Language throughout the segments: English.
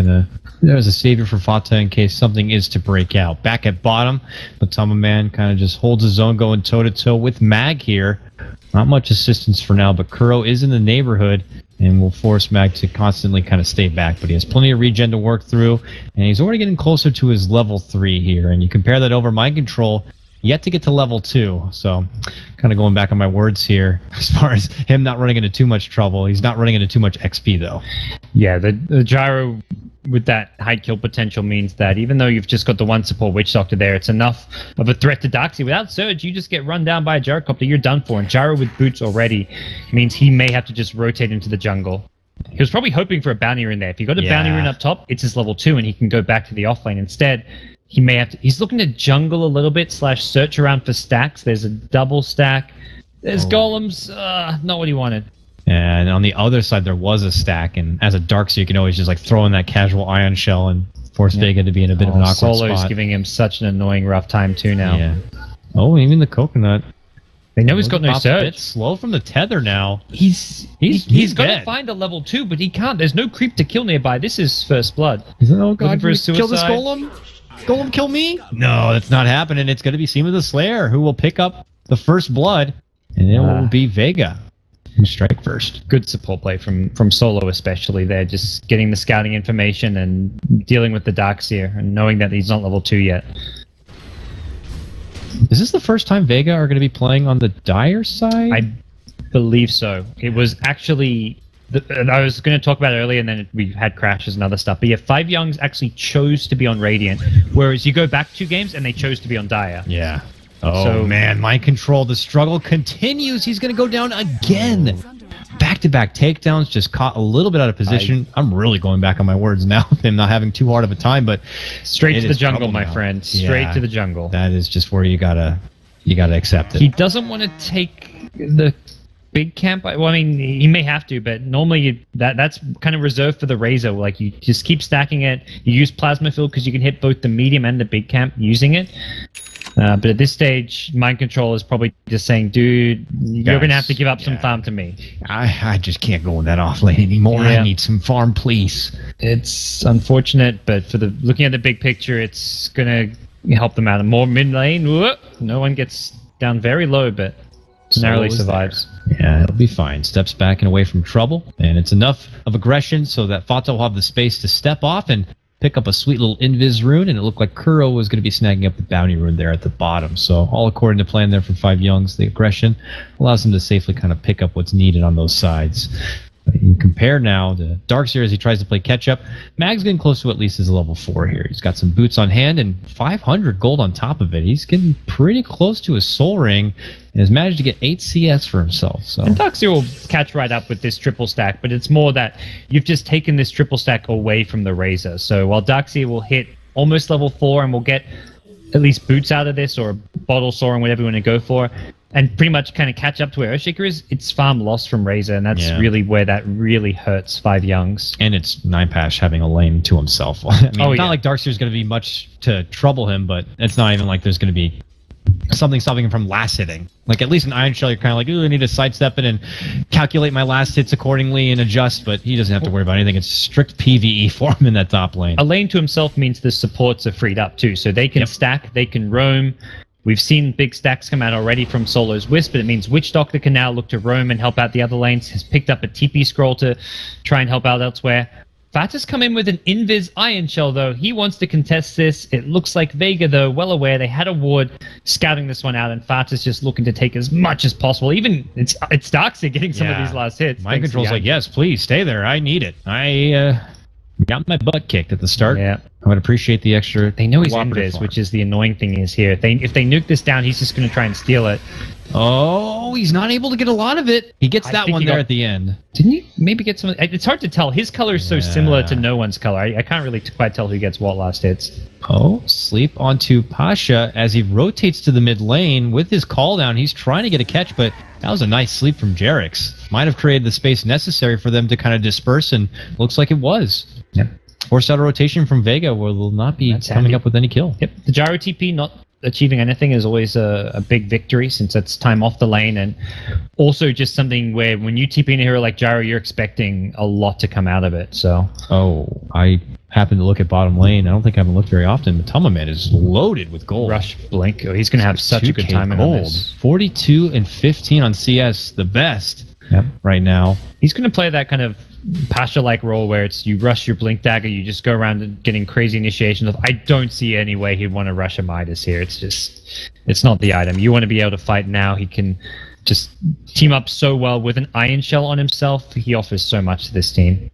gonna... There's a savior for Fata in case something is to break out. Back at bottom, Matama Man kind of just holds his own, going toe-to-toe with Mag here. Not much assistance for now, but Kuro is in the neighborhood and will force Mag to constantly kind of stay back. But he has plenty of regen to work through, and he's already getting closer to his level 3 here. And you compare that over Mind Control, yet to get to level 2. So kind of going back on my words here as far as him not running into too much trouble. He's not running into too much XP, though. Yeah, the gyro with that high kill potential means that even though you've just got the one support Witch Doctor there, it's enough of a threat to Darkseid. Without Surge, you just get run down by a gyrocopter, you're done for. And Gyro with boots already means he may have to just rotate into the jungle. He was probably hoping for a bounty rune there. If he got a bounty rune up top, it's his level 2 and he can go back to the offlane. Instead, he may have to... He's looking to jungle a little bit, / search around for stacks. There's a double stack. There's golems. Not what he wanted. And on the other side, there was a stack, and as a Darkseid, you can always just like throw in that casual ion shell and force Vega to be in a bit of an awkward Solo's spot. giving him such an annoying rough time too now. Yeah. Oh, even the coconut. They know he's got no A surge. bit slow from the tether now. He's got to find a level 2, but he can't. There's no creep to kill nearby. This is first blood. Oh god, for a kill this golem? Golem kill me? No, that's not happening. It's going to be Seema the Slayer who will pick up the first blood, and it will be Vega. Strike first. Good support play from Solo, especially there, just getting the scouting information and dealing with the Darkseer and knowing that he's not level 2 yet. Is this the first time Vega are going to be playing on the Dire side? I believe so. It was actually... I was going to talk about it earlier, and then we had crashes and other stuff. But yeah, 5JuNGz actually chose to be on Radiant, whereas you go back 2 games and they chose to be on Dire. Yeah. Oh, man, Mind Control. The struggle continues. He's going to go down again. Back-to-back takedowns, just caught a little bit out of position. I'm really going back on my words now with him not having too hard of a time, but straight to the jungle, my friend. Straight to the jungle. That is just where you gotta accept it. He doesn't want to take the big camp. Well, I mean, he may have to, but normally that's kind of reserved for the Razor. Like, you just keep stacking it. You use Plasma Field because you can hit both the medium and the big camp using it. But at this stage, Mind Control is probably just saying, dude, you're going to have to give up some farm to me. I just can't go in that off lane anymore. I need some farm, please. It's unfortunate, but for looking at the big picture, it's going to help them out. More mid lane, no one gets down very low, but narrowly survives. Yeah, it'll be fine. Steps back and away from trouble, and it's enough of aggression so that Fata will have the space to step off and pick up a sweet little invis rune, and it looked like Kuro was going to be snagging up the bounty rune there at the bottom. So all according to plan there for 5JuNGz. The aggression allows him to safely kind of pick up what's needed on those sides. You compare now to Darkseer as he tries to play catch-up. Mag's getting close to at least his level 4 here. He's got some boots on hand and 500 gold on top of it. He's getting pretty close to his soul ring and has managed to get 8 CS for himself. So. And Darkseer will catch right up with this triple stack, but it's more that you've just taken this triple stack away from the Razor. So while Darkseer will hit almost level 4 and will get at least boots out of this, or a bottle soaring, whatever you want to go for, and pretty much kind of catch up to where Earthshaker is, it's farm loss from Razor, and that's really where that really hurts 5JuNGz. And it's 9Pash having a lane to himself. I mean, it's not like Darkseer's going to be much to trouble him, but it's not even like there's going to be something stopping him from last hitting. Like, at least in Iron Shell, you're kind of like, ooh, I need to sidestep it and calculate my last hits accordingly and adjust, but he doesn't have to worry about anything. It's strict PvE for him in that top lane. A lane to himself means the supports are freed up too, so they can stack, they can roam. We've seen big stacks come out already from Solo's Wisp, but it means Witch Doctor can now look to roam and help out the other lanes. Has picked up a TP scroll to try and help out elsewhere. Fata's come in with an Invis Iron Shell, though. He wants to contest this. It looks like Vega, though, well aware. They had a ward scouting this one out, and Fata's just looking to take as much as possible. Even it's Darkseid getting some of these last hits. Mind Control's like, yes, please, stay there. I need it. I got my butt kicked at the start. Yeah. I would appreciate the extra. They know he's Invis, which is the annoying thing is here. If they nuke this down, he's just going to try and steal it. Oh, he's not able to get a lot of it. He gets that one there at the end. Didn't he maybe get some? It's hard to tell. His color is so similar to no one's color. I can't really quite tell who gets what last hits. Oh, sleep onto Pasha as he rotates to the mid lane with his call down. He's trying to get a catch, but that was a nice sleep from Jerix. Might have created the space necessary for them to kind of disperse, and looks like it was. Yep. Forced out a rotation from Vega where they'll not be coming up with any kill. Yep. The gyro TP not achieving anything is always a big victory, since it's time off the lane, and also just something where when you TP in a hero like gyro, you're expecting a lot to come out of it. So happened to look at bottom lane. I don't think I haven't looked very often. Matama Man is loaded with gold. Rush Blink. Oh, he's going to have such a good time on this. 42 and 15 on CS, the best right now. He's going to play that kind of Pasha-like role where it's you rush your Blink Dagger, you just go around and getting crazy initiations. I don't see any way he'd want to rush a Midas here. It's not the item. You want to be able to fight now. He can just team up so well with an Iron Shell on himself. He offers so much to this team.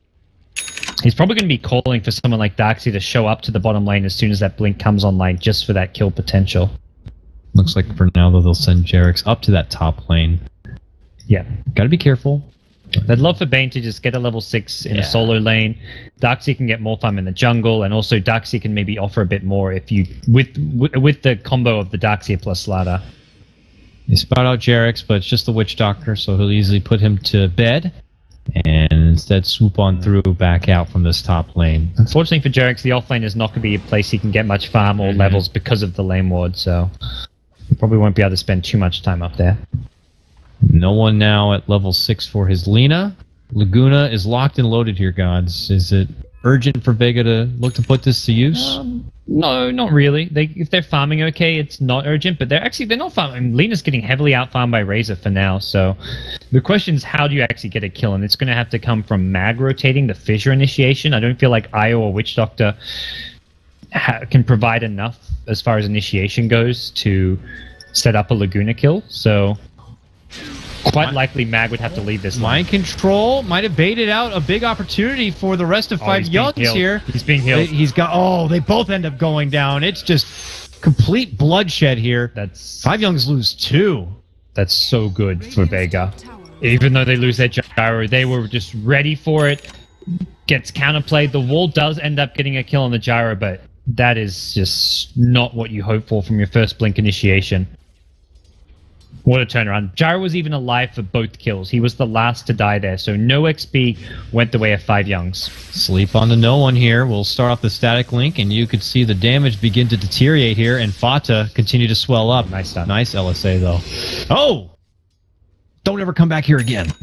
He's probably going to be calling for someone like Darkseid to show up to the bottom lane as soon as that Blink comes online, just for that kill potential. Looks like for now, though, they'll send JerAx up to that top lane. Yeah. Gotta be careful. I'd love for Bane to just get a level 6 in a solo lane. Darkseid can get more farm in the jungle, and also Darkseid can maybe offer a bit more if you with the combo of the Darkseid plus Slaughter. They spout out JerAx, but it's just the Witch Doctor, so he'll easily put him to bed and instead swoop on through back out from this top lane. Unfortunately for JerAx, the off lane is not going to be a place he can get much farm or levels because of the lane ward, so he probably won't be able to spend too much time up there. No one now at level 6 for his Lina. Laguna is locked and loaded here, gods. Is it urgent for Vega to look to put this to use? No, not really. If they're farming okay, it's not urgent, but they're not farming. I mean, Lina's getting heavily out-farmed by Razor for now, so the question is how do you actually get a kill? And it's going to have to come from Mag rotating the Fissure initiation. I don't feel like Io or Witch Doctor can provide enough as far as initiation goes to set up a Laguna kill, so quite likely Mag would have to lead this Mind Control might have baited out a big opportunity for the rest of 5JuNGz here. He's being healed. He's got. They both end up going down. It's just complete bloodshed here. 5JuNGz lose 2. That's so good for Vega. Even though they lose their gyro, they were just ready for it. Gets counterplayed. The wall does end up getting a kill on the gyro, but that is just not what you hope for from your first Blink initiation. What a turnaround. Gyro was even alive for both kills. He was the last to die there, so no XP went the way of 5JuNGz. Sleep on the no one here. We'll start off the static link, and you could see the damage begin to deteriorate here, and Fata continue to swell up. Nice stuff. Nice LSA, though. Oh! Don't ever come back here again.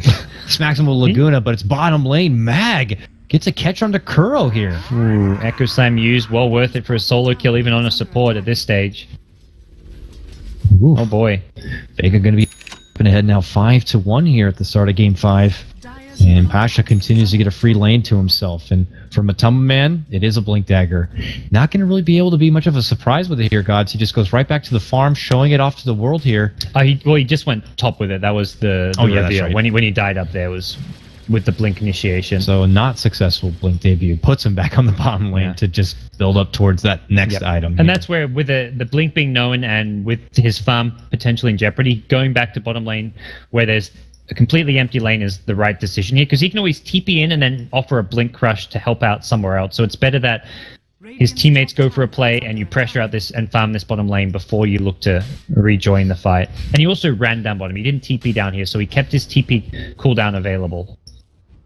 Smacks him with Laguna, but it's bottom lane. Mag gets a catch onto Kuro here. Ooh, Echo Slam used. Well worth it for a solo kill, even on a support at this stage. Ooh. Oh boy. Vega going to be ahead now 5-1 here at the start of Game 5. And Pasha continues to get a free lane to himself. And for Matama Man, it is a Blink Dagger. Not going to really be able to be much of a surprise with it here, gods. He just goes right back to the farm, showing it off to the world here. He just went top with it. That was the reveal. That's right. When he died up there was with the Blink initiation. So a not successful Blink debut puts him back on the bottom lane to just build up towards that next item. And that's where, with the Blink being known and with his farm potentially in jeopardy, going back to bottom lane where there's a completely empty lane is the right decision here, because he can always TP in and then offer a Blink Crush to help out somewhere else. So it's better that his teammates go for a play and you pressure out this and farm this bottom lane before you look to rejoin the fight. And he also ran down bottom. He didn't TP down here, so he kept his TP cooldown available.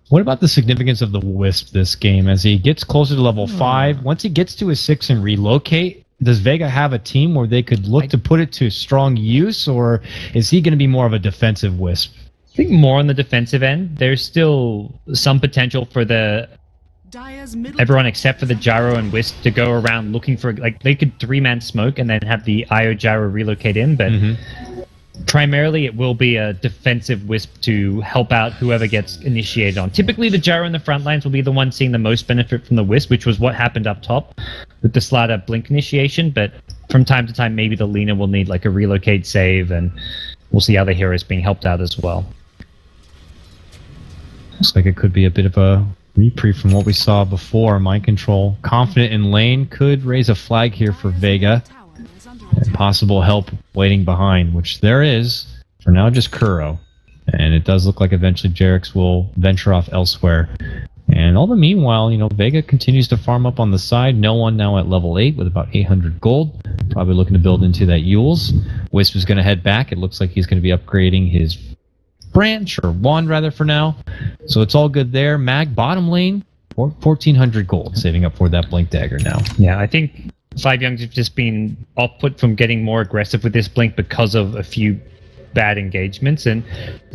What about the significance of the Wisp this game as he gets closer to level 5? Once he gets to his 6 and relocate, does Vega have a team where they could look to put it to strong use, or is he going to be more of a defensive Wisp? I think more on the defensive end. There's still some potential for everyone except for the Gyro and Wisp to go around looking for, like, they could 3-man smoke and then have the Io Gyro relocate in, but primarily it will be a defensive Wisp to help out whoever gets initiated on. Typically the Gyro in the front lines will be the one seeing the most benefit from the Wisp, which was what happened up top with the Slaughter Blink initiation, but from time to time maybe the Lina will need like a relocate save, and we'll see other heroes being helped out as well. Looks like it could be a bit of a reprieve from what we saw before. Mind Control, confident in lane, could raise a flag here for Vega. And possible help waiting behind, which there is. For now, just Kuro. And it does look like eventually JerAx will venture off elsewhere. And all the meanwhile, Vega continues to farm up on the side. No one now at level 8 with about 800 gold. Probably looking to build into that Yules. Wisp is going to head back. It looks like he's going to be upgrading his branch, or wand rather, for now. So it's all good there. Mag, bottom lane, 1,400 gold, saving up for that Blink Dagger now. Yeah, I think 5JuNGz have just been off-put from getting more aggressive with this Blink because of a few bad engagements, and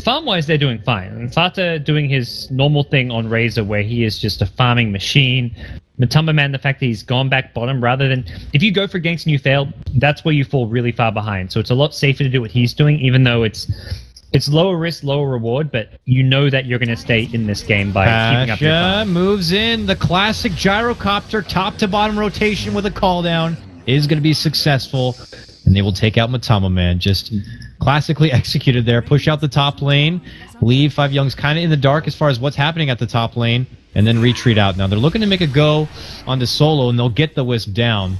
farm-wise they're doing fine. And Fata doing his normal thing on Razor where he is just a farming machine, Matamba Man, the fact that he's gone back bottom rather than... If you go for ganks and you fail, that's where you fall really far behind. So it's a lot safer to do what he's doing, even though it's lower risk, lower reward, but you know that you're going to stay in this game by keeping up your fun. Moves in. The classic gyrocopter top to bottom rotation with a call down is going to be successful, and they will take out Matamba Man. Just classically executed there. Push out the top lane. Leave 5JuNGz kind of in the dark as far as what's happening at the top lane, and then retreat out. Now they're looking to make a go on the solo, and they'll get the Wisp down.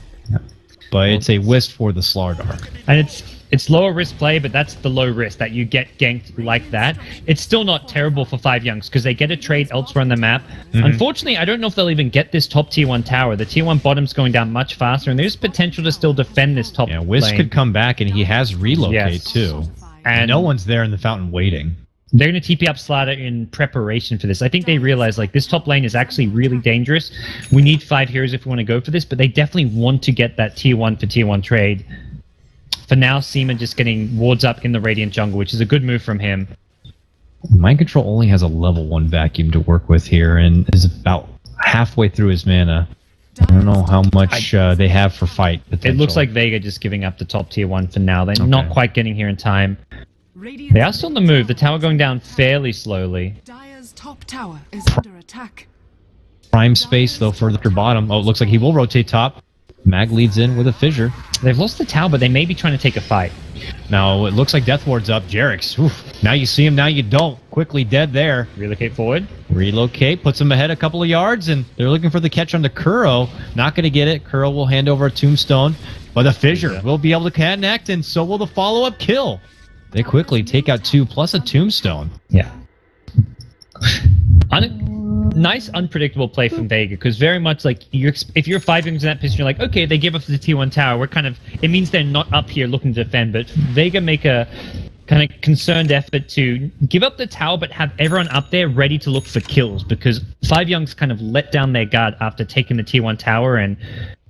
But it's a Wisp for the Slardar. And it's lower risk play, but that's the low risk that you get ganked like that. It's still not terrible for 5JuNGz because they get a trade elsewhere on the map. Unfortunately, I don't know if they'll even get this top tier 1 tower. The tier 1 bottom's going down much faster, and there's potential to still defend this top lane. Wisp could come back, and he has relocate too. And no one's there in the fountain waiting. They're going to TP up Slardar in preparation for this. I think they realize, like, this top lane is actually really dangerous. We need 5 heroes if we want to go for this, but they definitely want to get that tier 1 for tier 1 trade. For now, Seaman just getting wards up in the Radiant jungle, which is a good move from him. Mind Control only has a level 1 vacuum to work with here and is about halfway through his mana. I don't know how much they have for fight potential. It looks like Vega just giving up the top tier 1 for now. They're not quite getting here in time. They are still on the move. The tower going down fairly slowly. Dire's top tower is under attack. Prime space, though, further bottom. Oh, it looks like he will rotate top. Mag leads in with a fissure. They've lost the tower, but they may be trying to take a fight. Now, it looks like Death Ward's up. Jerix, now you see him, now you don't. Quickly dead there. Relocate forward. Relocate, puts him ahead a couple of yards, and they're looking for the catch on the Kuro. Not going to get it. Kuro will hand over a tombstone, but the fissure will be able to connect, and so will the follow-up kill. They quickly take out 2 plus a tombstone. Yeah. Nice, unpredictable play from Vega, because very much like if you're 5JuNGz in that position, you're like, okay, they give up the T1 tower. We're kind of, it means they're not up here looking to defend, but Vega make a kind of concerned effort to give up the tower, but have everyone up there ready to look for kills, because 5JuNGz kind of let down their guard after taking the T1 tower, and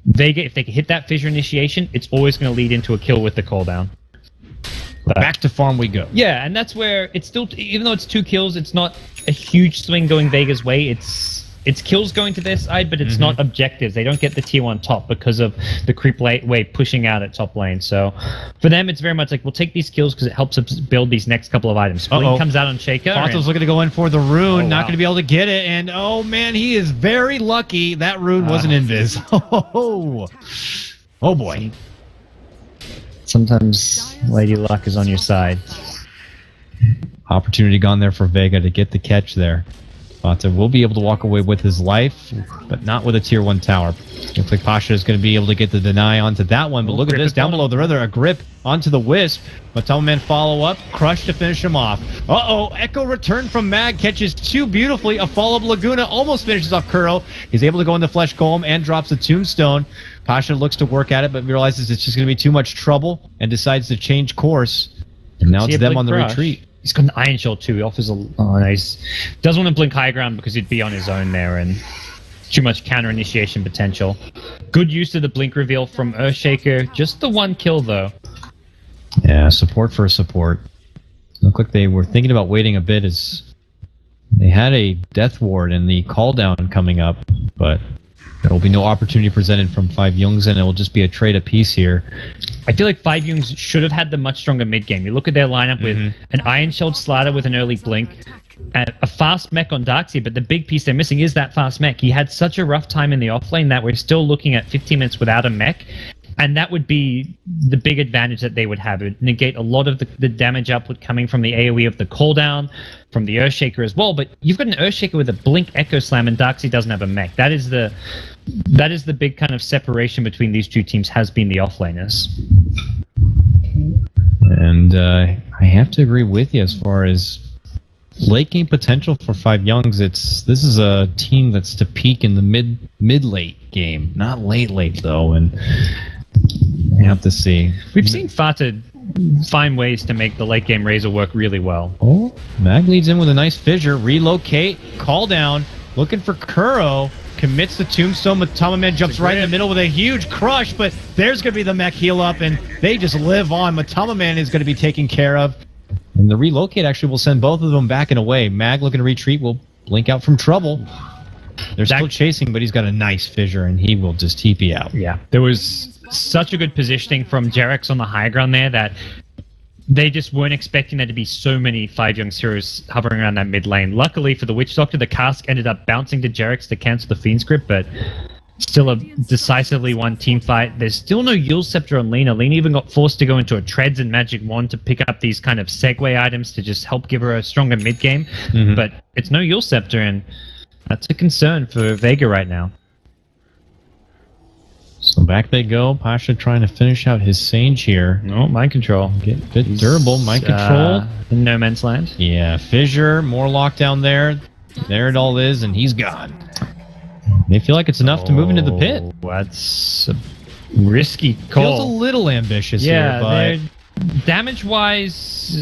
Vega, if they can hit that fissure initiation, it's always going to lead into a kill with the cooldown. Back to farm we go. Yeah, and that's where it's still, even though it's 2 kills, it's not a huge swing going Vega's way. It's kills going to their side, but it's not objectives. They don't get the tier 1 top because of the creep wave pushing out at top lane. So for them, it's very much like, we'll take these kills because it helps us build these next couple of items. Blink comes out on Shaker. Fonto's looking to go in for the rune, not going to be able to get it, and oh man, he is very lucky that rune wasn't invis. Oh boy. Sometimes Lady Luck is on your side. Opportunity gone there for Vega to get the catch there. Fonto will be able to walk away with his life, but not with a tier 1 tower. Looks like Pasha is going to be able to get the deny onto that one, but look at this. Down below, the other, a grip onto the Wisp. Matamba Man follow up, crush to finish him off. Echo return from Mag, catches 2 beautifully. A follow-up Laguna almost finishes off Kuro. He's able to go into Flesh Golem and drops the Tombstone. Pasha looks to work at it, but realizes it's just going to be too much trouble and decides to change course. And now it's them on the retreat. He's got an Iron Shield too. He offers a... Oh, nice. Doesn't want to blink high ground because he'd be on his own there, and too much counter initiation potential. Good use of the blink reveal from Earthshaker. Just the 1 kill though. Yeah, support for support. Looked like they were thinking about waiting a bit as they had a Death Ward and the call down coming up, but there will be no opportunity presented from 5JuNGz, and it will just be a trade apiece here. I feel like 5JuNGz should have had the much stronger mid game. You look at their lineup with an Iron Shield Slardar with an early blink, a fast mech on Darkseid, but the big piece they're missing is that fast mech. He had such a rough time in the offlane that we're still looking at 15 minutes without a mech, and that would be the big advantage that they would have. It would negate a lot of the damage output coming from the AoE of the cooldown, from the Earthshaker as well, but you've got an Earthshaker with a blink Echo Slam, and Darkseid doesn't have a mech. That is the big kind of separation between these 2 teams, has been the offlaners. And I have to agree with you as far as late game potential for 5JuNGz. This is a team that's to peak in the mid-late game, not late though, and we have to see. We've seen Fata find ways to make the late game Razor work really well. Oh, Mag leads in with a nice fissure, relocate, call down, looking for Kuro. Commits the Tombstone. Matamba Man jumps right in the middle with a huge crush, but there's going to be the mech heal up, and they just live on. Matamba Man is going to be taken care of. And the relocate actually will send both of them back and away. Mag looking to retreat will blink out from trouble. They're still chasing, but he's got a nice fissure, and he will just TP out. Yeah, there was such a good positioning from JerAx on the high ground there that they just weren't expecting there to be so many 5JuNGz heroes hovering around that mid lane. Luckily for the Witch Doctor, the cask ended up bouncing to JerAx to cancel the Fiend's Grip, but still a decisively won team fight. There's still no Yule Scepter on Lina. Lina even got forced to go into a Treads and Magic Wand to pick up these kind of segue items to just help give her a stronger mid game. But it's no Yule Scepter, and that's a concern for Vega right now. So back they go. Pasha trying to finish out his Sage here. No, mind control. Get a bit durable. Mind control. In no man's land. Yeah, fissure. More lockdown there. There it all is, and he's gone. They feel like it's enough to move into the pit. That's a risky call. Feels a little ambitious here, but damage-wise,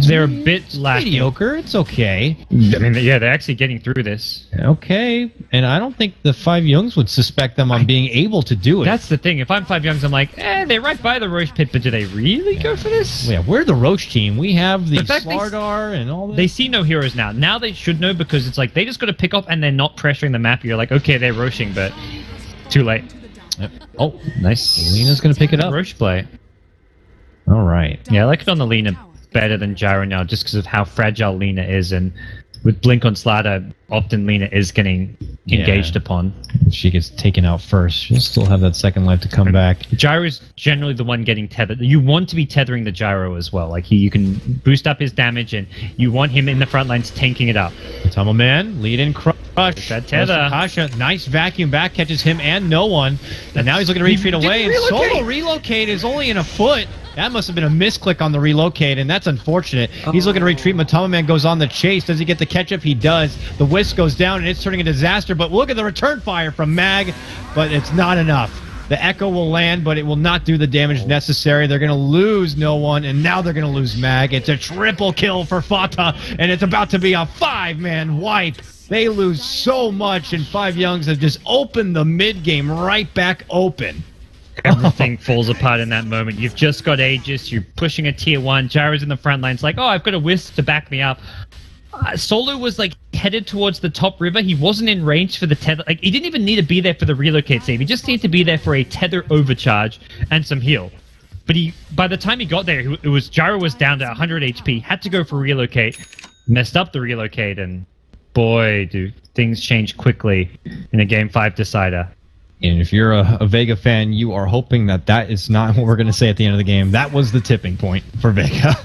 they're a bit lacking. Mediocre. It's okay. I mean, yeah, they're actually getting through this. Okay, and I don't think the 5JuNGz would suspect them on being able to do it. That's the thing. If I'm 5JuNGz, I'm like, they're right by the Roche pit, but do they really go for this? Yeah, we're the Roche team. We have the Slardar and all that. They see no heroes now. Now they should know, because it's like they just got to pick up and they're not pressuring the map. You're like, okay, they're Roshing, but too late. Yep. Oh, nice. Lena's going to pick it up. Roche play. All right. Yeah, I like it on the Lina better than Gyro now, just because of how fragile Lina is, and with Blink on Slardar, often Lina is getting engaged upon. She gets taken out first. She'll still have that second life to come back. Gyro is generally the one getting tethered. You want to be tethering the Gyro as well. Like, you can boost up his damage, and you want him in the front lines tanking it up. Tunnel Man, lead in crush. That tether. Pasha, nice vacuum back, catches him and no one. And now he's looking to retreat away, and solo relocate is only in a foot. That must have been a misclick on the relocate, and that's unfortunate. He's looking to retreat. Matama Man goes on the chase. Does he get the catch up? He does. The Wisp goes down, and it's turning a disaster. But look at the return fire from Mag, but it's not enough. The Echo will land, but it will not do the damage necessary. They're going to lose no one, and now they're going to lose Mag. It's a triple kill for Fata, and it's about to be a 5-man wipe. They lose so much, and 5JuNGz have just opened the mid-game right back open. Everything falls apart in that moment. You've just got Aegis, you're pushing a tier 1, Gyro's in the front lines like, oh, I've got a Wisp to back me up. Solo was like headed towards the top river. He wasn't in range for the tether. Like, he didn't even need to be there for the relocate save. He just needed to be there for a tether overcharge and some heal. But by the time he got there, Gyro was down to 100 HP, had to go for relocate, messed up the relocate, and boy, do things change quickly in a Game 5 decider. And if you're a Vega fan, you are hoping that that is not what we're going to say at the end of the game. That was the tipping point for Vega.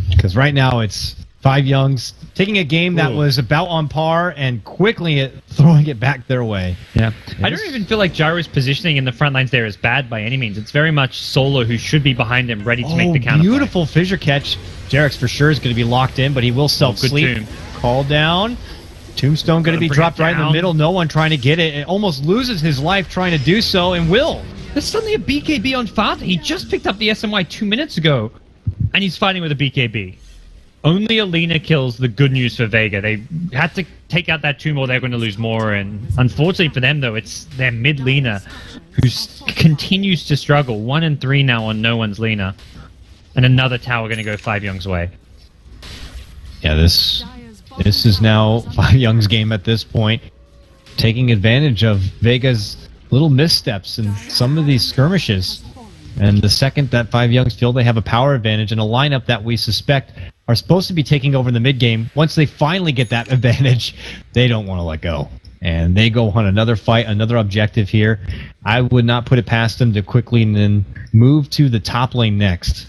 Because right now it's 5JuNGz taking a game that was about on par and quickly throwing it back their way. Yeah. I don't even feel like Gyro's positioning in the front lines there is bad by any means. It's very much Solo who should be behind him, ready to make the counter. Beautiful fissure catch. JerAx for sure is going to be locked in, but he will self-sleep. Call down. Tombstone going to be dropped right in the middle. No one trying to get it. It almost loses his life trying to do so, and will. There's suddenly a BKB on Fata. He just picked up the SMY 2 minutes ago, and he's fighting with a BKB. Only Alina kills the good news for Vega. They had to take out that tomb or they're going to lose more, and unfortunately for them, though, it's their mid Lina who continues to struggle. 1 and 3 now on no one's Lina, and another tower going to go 5JuNGz way. Yeah, this is now 5JuNGz game at this point, taking advantage of Vega's little missteps in some of these skirmishes. And the second that 5JuNGz feel they have a power advantage and a lineup that we suspect are supposed to be taking over the mid game, once they finally get that advantage, they don't want to let go. And they go on another fight, another objective here. I would not put it past them to quickly and then move to the top lane next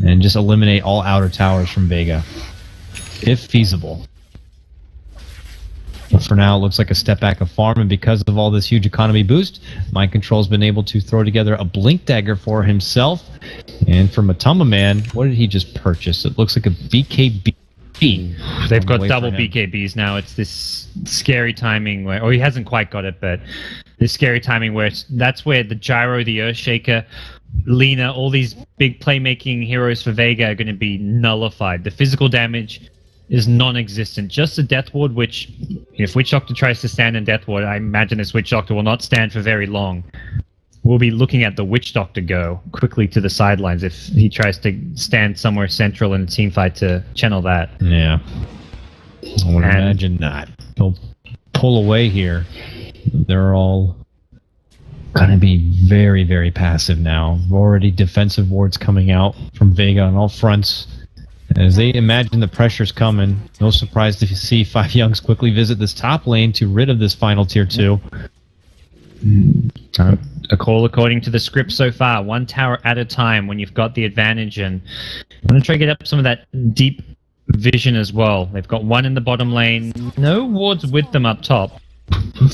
and just eliminate all outer towers from Vega, if feasible. But for now, it looks like a step back of farm, and because of all this huge economy boost, Mind Control's been able to throw together a Blink Dagger for himself. And for Matama Man, what did he just purchase? It looks like a BKB. They've got double BKBs now. It's this scary timing where, he hasn't quite got it, but this scary timing where that's where the Gyro, the Earthshaker, Lina, all these big playmaking heroes for Vega are going to be nullified. The physical damage is non-existent. Just a Death Ward, which, if Witch Doctor tries to stand in Death Ward, I imagine this Witch Doctor will not stand for very long. We'll be looking at the Witch Doctor go quickly to the sidelines if he tries to stand somewhere central in a team fight to channel that. Yeah. I would imagine not. He'll pull away here. They're all going to be very, very passive now. Already defensive wards coming out from Vega on all fronts. As they imagine the pressure's coming, no surprise to see 5JuNGz quickly visit this top lane to rid of this final tier 2. A call according to the script so far. One tower at a time when you've got the advantage, and I'm going to try to get up some of that deep vision as well. They've got one in the bottom lane. No wards with them up top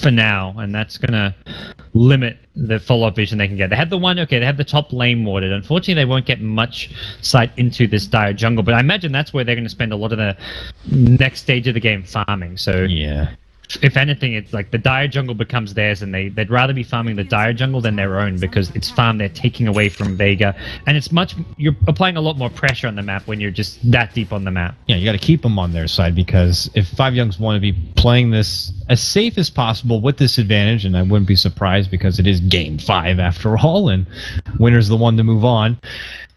for now, and that's going to limit the follow-up vision they can get. They have the one, okay, they have the top lane warded. Unfortunately, they won't get much sight into this dire jungle, but I imagine that's where they're going to spend a lot of the next stage of the game farming. So yeah. If anything, it's like the dire jungle becomes theirs, and they'd rather be farming the dire jungle than their own, because it's farm they're taking away from Vega, and you're applying a lot more pressure on the map when you're just that deep on the map. Yeah, you got to keep them on their side, because if 5JuNGz want to be playing this as safe as possible with this advantage, and I wouldn't be surprised because it is game 5 after all, and winner's the one to move on.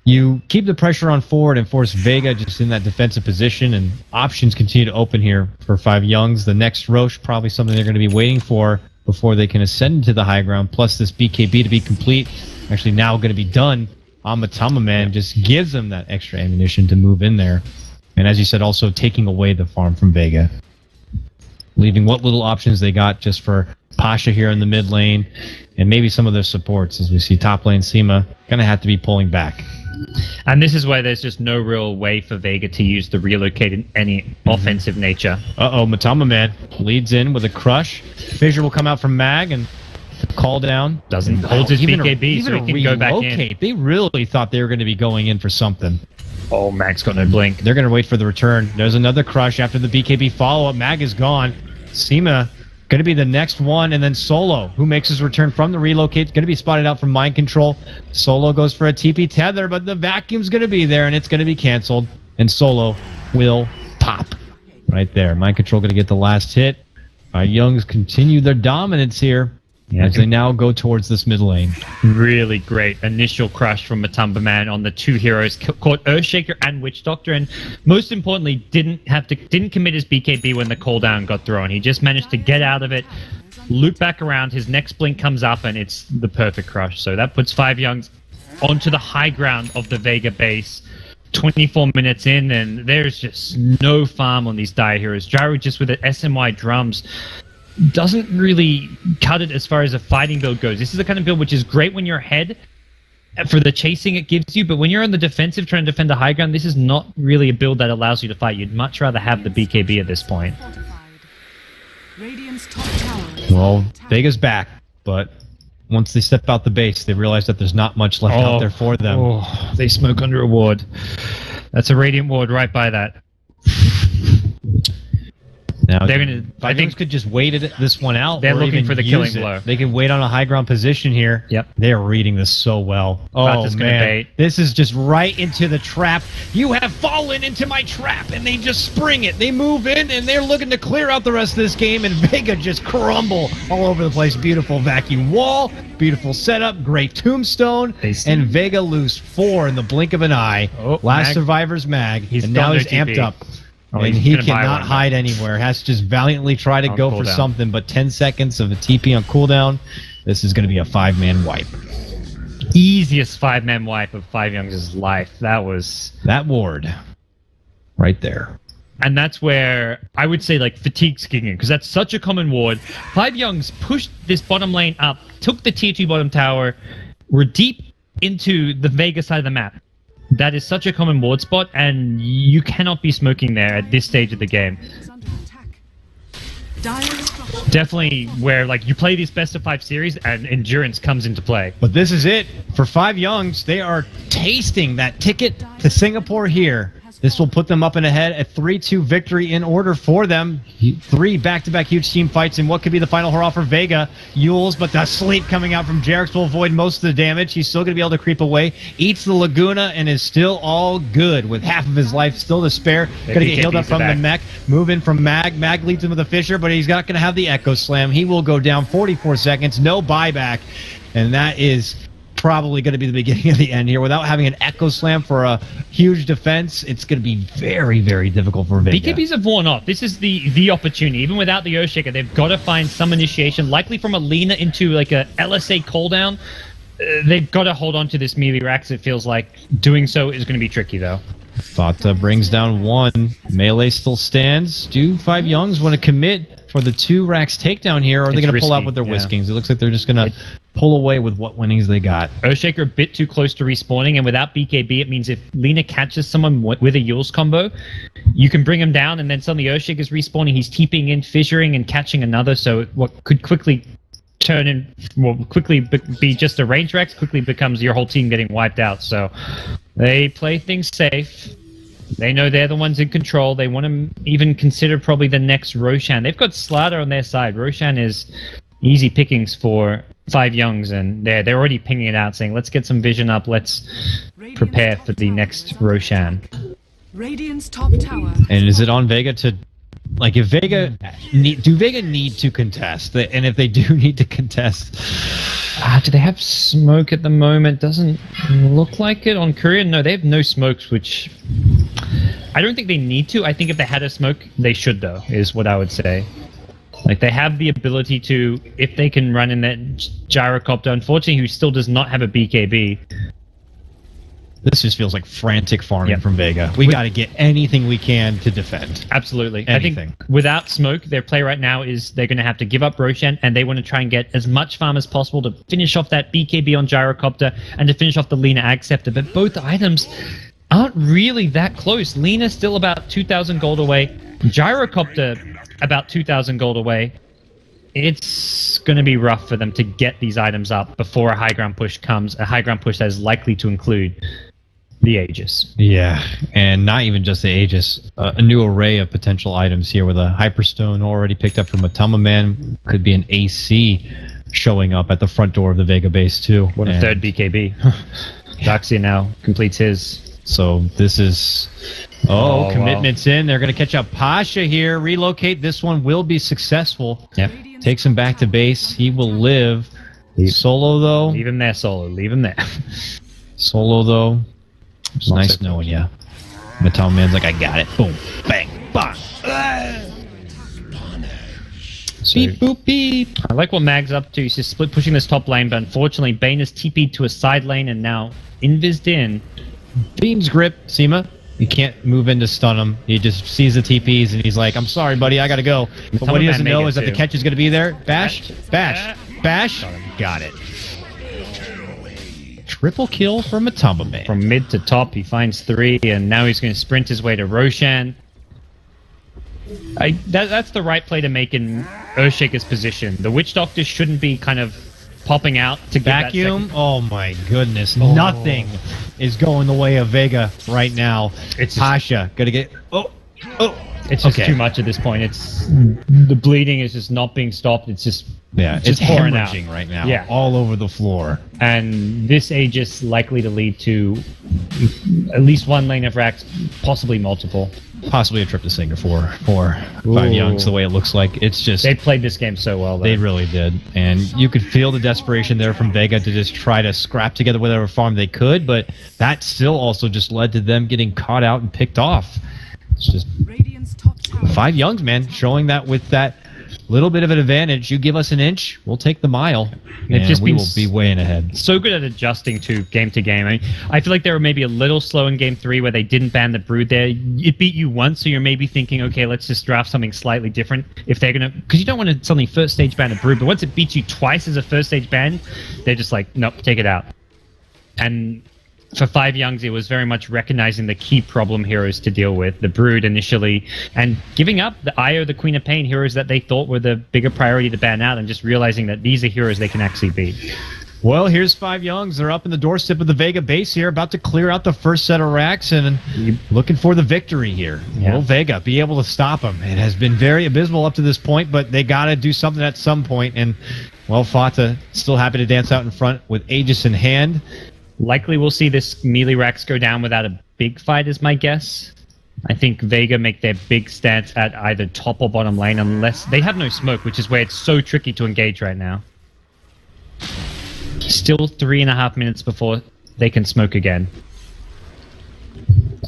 You keep the pressure on forward and force Vega just in that defensive position, and options continue to open here for 5JuNGz. The next Roche, probably something they're going to be waiting for before they can ascend to the high ground, plus this BKB to be complete. Actually now going to be done on Matama Man, just gives them that extra ammunition to move in there. And as you said, also taking away the farm from Vega. Leaving what little options they got just for Pasha here in the mid lane, and maybe some of their supports, as we see top lane Seema going to have to be pulling back. And this is why there's just no real way for Vega to use the relocate in any offensive nature. Matama Man leads in with a crush. Fissure will come out from Mag and call down. Doesn't hold his BKB so he can go back in. They really thought they were going to be going in for something. Oh, Mag's got no blink. They're going to wait for the return. There's another crush after the BKB follow-up. Mag is gone. Seema going to be the next one, and then Solo, who makes his return from the relocate, going to be spotted out from mind control. Solo goes for a TP tether, but the vacuum's going to be there, and it's going to be canceled, and Solo will pop right there. Mind control going to get the last hit. 5JuNGz continue their dominance here as they now go towards this mid lane. Really great initial crush from Matamba Man on the two heroes, caught Earthshaker and Witch Doctor, and most importantly, didn't commit his BKB when the cooldown got thrown. He just managed to get out of it, loop back around, his next blink comes up, and it's the perfect crush. So that puts 5JuNGz onto the high ground of the Vega base. 24 minutes in, and there's just no farm on these dire heroes. Gyro just with the SMY drums doesn't really cut it as far as a fighting build goes. This is the kind of build which is great when you're ahead for the chasing it gives you, but when you're on the defensive trying to defend the high ground, this is not really a build that allows you to fight. You'd much rather have the BKB at this point. Well, Vega's back, but once they step out the base, they realize that there's not much left out there for them. Oh, they smoke under a ward. That's a Radiant ward right by that. Now, they're gonna. I think could just wait this one out. They're looking for the killing blow. They can wait on a high ground position here. Yep. They are reading this so well. Oh man, this is just right into the trap. You have fallen into my trap, and they just spring it. They move in, and they're looking to clear out the rest of this game, and Vega just crumble all over the place. Beautiful vacuum wall, beautiful setup, great tombstone, and Vega lose 4 in the blink of an eye. Last survivor's Mag, and now he's amped up. And he cannot hide anywhere. Has to just valiantly try to go for something, but 10 seconds of a TP on cooldown. This is going to be a 5-man wipe. Easiest 5-man wipe of 5JuNGz's life. That was... that ward. Right there. And that's where I would say, like, fatigue's kicking in, because that's such a common ward. 5JuNGz pushed this bottom lane up, took the tier 2 bottom tower, were deep into the Vega side of the map. That is such a common ward spot, and you cannot be smoking there at this stage of the game. Definitely where, like, you play these best of 5 series and endurance comes into play. But this is it for 5JuNGz. They are tasting that ticket to Singapore here. This will put them up and ahead, a 3-2 victory in order for them. 3 back-to-back huge team fights in what could be the final hurrah for Vega. Yules, but the sleep coming out from Jerax will avoid most of the damage. He's still going to be able to creep away. Eats the Laguna and is still all good with half of his life still to spare. Going to get healed up from the mech. Move in from Mag. Mag leads him with a Fissure, but he's not going to have the Echo Slam. He will go down 44 seconds. No buyback. And that is probably going to be the beginning of the end here. Without having an Echo Slam for a huge defense, it's going to be very, very difficult for Vega. BKBs have worn off. This is the opportunity. Even without the Earthshaker, they've got to find some initiation, likely from a Lina into like a LSA cooldown. They've got to hold on to this melee racks. It feels like doing so is going to be tricky, though. Fata brings down one. Melee still stands. Do 5JuNGz want to commit for the 2 racks takedown here, or are they going to pull out with their Whiskings? It looks like they're just going to pull away with what winnings they got. Earthshaker a bit too close to respawning, and without BKB, it means if Lina catches someone with a Yules combo, you can bring him down, and then suddenly Earthshaker's respawning. He's TPing in, fissuring, and catching another, so what could quickly turn in, well, quickly be just a range Rex, quickly becomes your whole team getting wiped out. So they play things safe. They know they're the ones in control. They want to even consider probably the next Roshan. They've got Slaughter on their side. Roshan is easy pickings for 5JuNGz, and they're already pinging it out, saying, let's get some vision up. Let's prepare for the next Roshan. Radiant's top tower. And is it on Vega to... Like, if Vega... do Vega need to contest? And if they do need to contest... Do they have smoke at the moment? Doesn't look like it on Korea. No, they have no smokes, which... I don't think they need to. I think if they had a smoke, they should, though, is what I would say. Like, they have the ability to, if they can run in that gyrocopter, unfortunately, who still does not have a BKB. This just feels like frantic farming from Vega. We got to get anything we can to defend. Absolutely. Anything. I think without smoke, their play right now is they're going to have to give up Roshan, and they want to try and get as much farm as possible to finish off that BKB on Gyrocopter and to finish off the Lina Ag Scepter. But both items aren't really that close. Lina's still about 2,000 gold away. Gyrocopter about 2,000 gold away. It's going to be rough for them to get these items up before a high ground push comes. A high ground push that is likely to include the Aegis. Yeah, and not even just the Aegis. A new array of potential items here with a Hyperstone already picked up from Matama Man. Could be an AC showing up at the front door of the Vega base too. What a third BKB. Daxia now completes his. So this is... commitments in. They're going to catch up Pasha here. Relocate. This one will be successful. Yep. Takes him back to base. He will live. Solo, though. Leave him there, Solo. Leave him there. Solo, though. It's nice knowing you. Matama Man's like, I got it. Boom. Bang. Bang. Beep, boop, beep. I like what Mag's up to. He's just split pushing this top lane, but unfortunately, Bane is TP'd to a side lane and now invised in. Beam's grip, Seema. You can't move in to stun him. He just sees the TPs and he's like, I'm sorry, buddy, I gotta go. But what he doesn't know is that the catch is gonna be there. Bash, bash, bash. Got it. Triple kill from Matama Man. From mid to top, he finds 3, and now he's going to sprint his way to Roshan. That's the right play to make in Earthshaker's position. The Witch Doctor shouldn't be kind of popping out to vacuum. Oh my goodness! Oh. Nothing is going the way of Vega right now. It's Pasha gonna get. It's just too much at this point. It's the bleeding is just not being stopped. It's just it's hemorrhaging right now. Yeah, all over the floor. And this Aegis likely to lead to at least one lane of racks, possibly multiple. Possibly a trip to Singapore for 5JuNGz, the way it looks like. It's just... They played this game so well, though. They really did. And you could feel the desperation there from Vega to just try to scrap together whatever farm they could, but that still also just led to them getting caught out and picked off. It's just... 5JuNGz, man, showing that with that little bit of an advantage. You give us an inch, we'll take the mile. And we will be way in ahead. So good at adjusting to game. I mean, I feel like they were maybe a little slow in game 3 where they didn't ban the Brood there. It beat you once, so you're maybe thinking, okay, let's just draft something slightly different. If they're going to... Because you don't want to suddenly first stage ban a Brood, but once it beats you twice as a first stage ban, they're just like, nope, take it out. And... for 5JuNGz, it was very much recognizing the key problem heroes to deal with, the Brood initially, and giving up the Io, the Queen of Pain, heroes that they thought were the bigger priority to ban out, and just realizing that these are heroes they can actually beat. Well, here's 5JuNGz. They're up in the doorstep of the Vega base here, about to clear out the first set of racks, and looking for the victory here. Yeah. Will Vega be able to stop them? It has been very abysmal up to this point, but they got to do something at some point, and, well, Fata still happy to dance out in front with Aegis in hand. Likely we'll see this melee racks go down without a big fight is my guess. I think Vega make their big stance at either top or bottom lane unless they have no smoke, which is where it's so tricky to engage right now. Still 3.5 minutes before they can smoke again.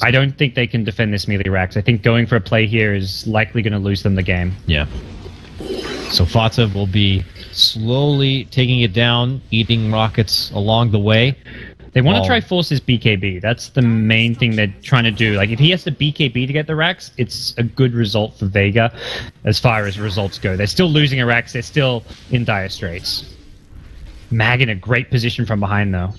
I don't think they can defend this melee racks. I think going for a play here is likely going to lose them the game. Yeah. So Fata will be slowly taking it down, eating rockets along the way. They want to try force his BKB. That's the main thing they're trying to do. Like, if he has to BKB to get the racks, it's a good result for Vega as far as results go. They're still losing a racks. They're still in dire straits. Mag in a great position from behind, though.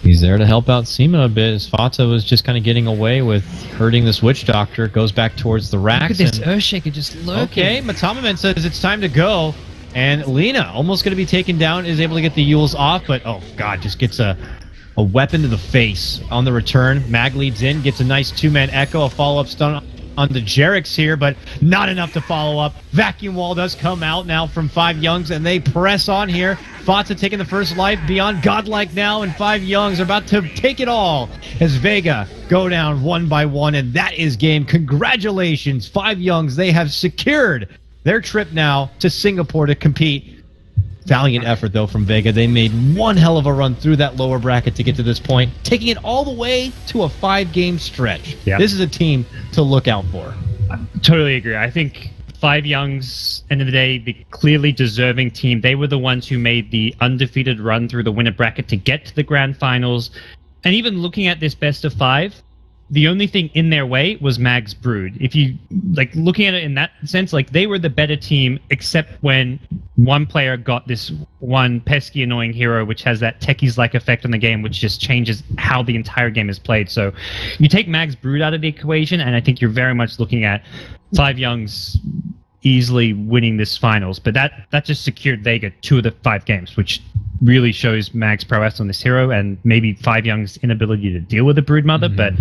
He's there to help out Seema a bit, as Fata was just kind of getting away with hurting this Witch Doctor. Goes back towards the racks. Look at this Earthshaker just lurking. Okay, Matamaman says it's time to go. And Lena, almost going to be taken down, is able to get the Yules off, but oh god, just gets a weapon to the face on the return. Mag leads in, gets a nice two-man echo, a follow-up stun on the Jerix here, but not enough to follow up. Vacuum Wall does come out now from 5JuNGz, and they press on here. Fata taking the first life, beyond godlike now, and 5JuNGz are about to take it all as Vega go down one by one, and that is game. Congratulations, 5JuNGz. They have secured their trip now to Singapore to compete. Valiant effort, though, from Vega. They made one hell of a run through that lower bracket to get to this point, taking it all the way to a 5-game stretch. Yeah. This is a team to look out for. I totally agree. I think 5JuNGz, end of the day, the clearly deserving team. They were the ones who made the undefeated run through the winner bracket to get to the grand finals. And even looking at this best of 5, the only thing in their way was Mag's Brood. If you, like, looking at it in that sense, like, they were the better team, except when one player got this one pesky, annoying hero, which has that techies-like effect on the game, which just changes how the entire game is played. So you take Mag's Brood out of the equation, and I think you're very much looking at 5JuNGz easily winning this finals. But that just secured Vega 2 of the 5 games, which really shows Mag's prowess on this hero, and maybe 5JuNGz's inability to deal with the Broodmother, but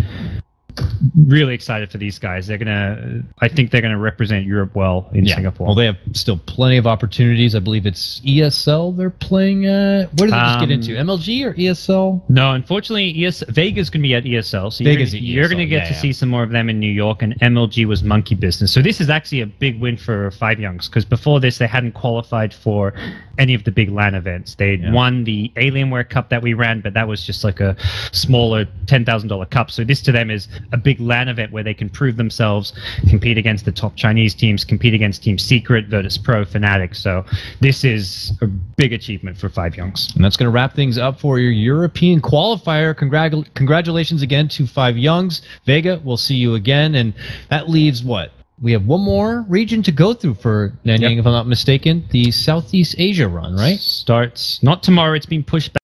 really excited for these guys. I think they're gonna represent Europe well in Singapore. Well, they have still plenty of opportunities. I believe it's ESL they're playing at. Where did they just get into? MLG or ESL? No, unfortunately, Vega's gonna be at ESL, so you're gonna get to see some more of them in New York, and MLG was monkey business. So this is actually a big win for 5JuNGz, because before this they hadn't qualified for any of the big LAN events. They'd won the Alienware Cup that we ran, but that was just like a smaller $10,000 cup. So this to them is a big LAN event where they can prove themselves, compete against the top Chinese teams, compete against Team Secret, Virtus Pro, Fnatic. So this is a big achievement for 5JuNGz. And that's going to wrap things up for your European qualifier. Congratulations again to 5JuNGz. Vega, we'll see you again. And that leaves what? We have one more region to go through for Nanyang, if I'm not mistaken. The Southeast Asia run, right? Starts not tomorrow. It's been pushed back.